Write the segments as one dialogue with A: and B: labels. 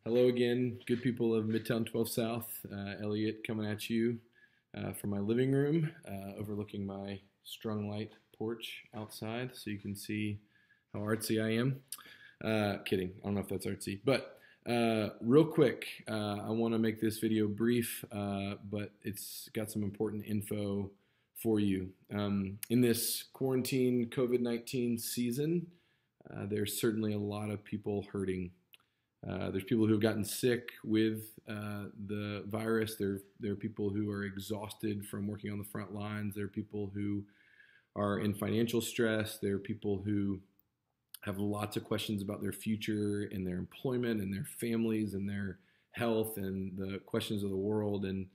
A: Hello again, good people of Midtown 12 South. Elliott coming at you from my living room, overlooking my strung light porch outside, so you can see how artsy I am. Kidding, I don't know if that's artsy, but real quick, I want to make this video brief, but it's got some important info for you. In this quarantine COVID-19 season, there's certainly a lot of people hurting. There's people who have gotten sick with the virus. There are people who are exhausted from working on the front lines. There are people who are in financial stress. There are people who have lots of questions about their future and their employment and their families and their health and the questions of the world. And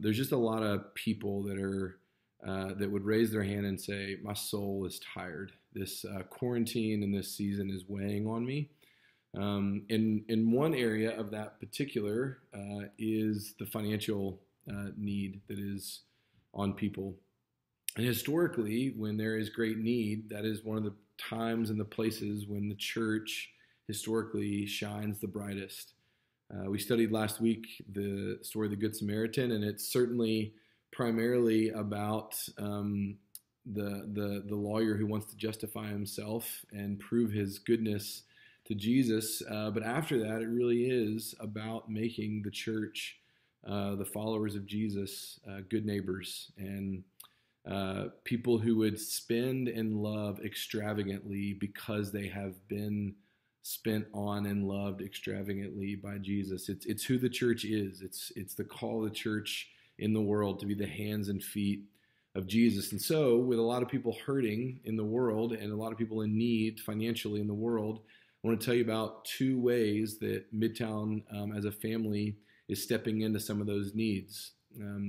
A: there's just a lot of people that are that would raise their hand and say, "My soul is tired. This quarantine and this season is weighing on me." In one area of that particular is the financial need that is on people. And historically, when there is great need, that is one of the times and the places when the church historically shines the brightest. We studied last week the story of the Good Samaritan, and it's certainly primarily about the lawyer who wants to justify himself and prove his goodness to Jesus, but after that, it really is about making the church, the followers of Jesus, good neighbors and people who would spend and love extravagantly because they have been spent on and loved extravagantly by Jesus. It's who the church is. It's the call of the church in the world to be the hands and feet of Jesus. And so, with a lot of people hurting in the world and a lot of people in need financially in the world, I want to tell you about two ways that Midtown as a family is stepping into some of those needs.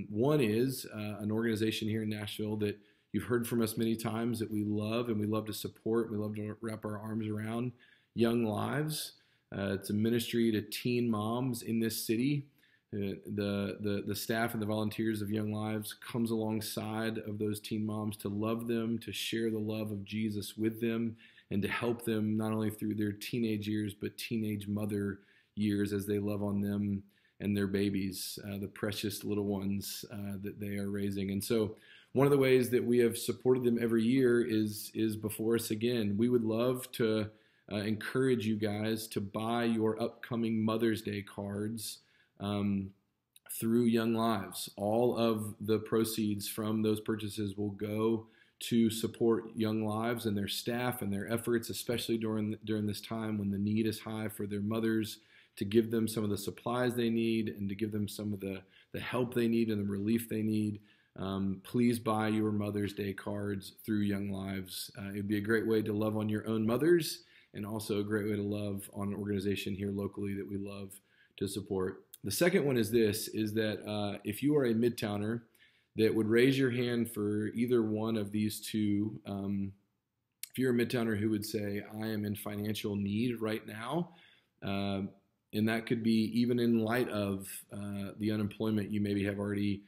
A: One is an organization here in Nashville that you've heard from us many times that we love and we love to support. We love to wrap our arms around Young Lives. It's a ministry to teen moms in this city. The staff and the volunteers of Young Lives comes alongside of those teen moms to love them, to share the love of Jesus with them, and to help them not only through their teenage years, but teenage mother years as they love on them and their babies, the precious little ones that they are raising. And so one of the ways that we have supported them every year is before us again. We would love to encourage you guys to buy your upcoming Mother's Day cards through Young Lives. All of the proceeds from those purchases will go to support Young Lives and their staff and their efforts, especially during this time when the need is high for their mothers, to give them some of the supplies they need and to give them some of the help they need and the relief they need. Please buy your Mother's Day cards through Young Lives. It'd be a great way to love on your own mothers and also a great way to love on an organization here locally that we love to support. The second one is this, is that if you are a Midtowner that would raise your hand for either one of these two. If you're a Midtowner who would say, I am in financial need right now, and that could be even in light of the unemployment you maybe have already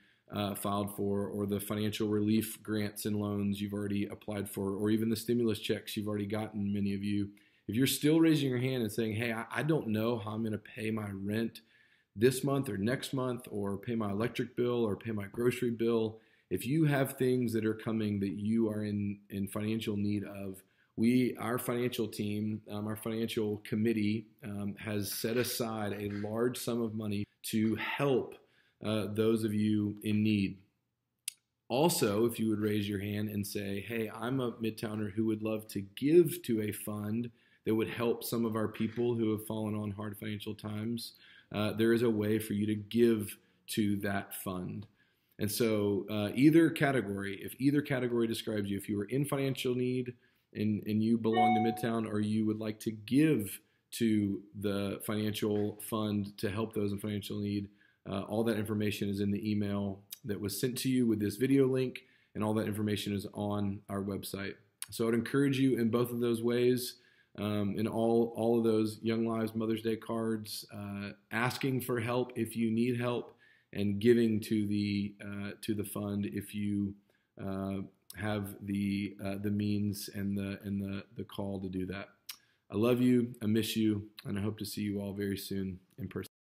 A: filed for, or the financial relief grants and loans you've already applied for, or even the stimulus checks you've already gotten, many of you. If you're still raising your hand and saying, hey, I don't know how I'm going to pay my rent this month or next month, or pay my electric bill or pay my grocery bill. If you have things that are coming that you are in financial need of, our financial team, our financial committee has set aside a large sum of money to help those of you in need. Also, if you would raise your hand and say, hey, I'm a Midtowner who would love to give to a fund that would help some of our people who have fallen on hard financial times, there is a way for you to give to that fund. And so either category, if either category describes you, if you are in financial need and you belong to Midtown, or you would like to give to the financial fund to help those in financial need, all that information is in the email that was sent to you with this video link, and all that information is on our website. So I'd encourage you in both of those ways. In all of those Young Lives Mother's Day cards, asking for help if you need help, and giving to the fund if you have the means and the call to do that. I love you, I miss you, and I hope to see you all very soon in person.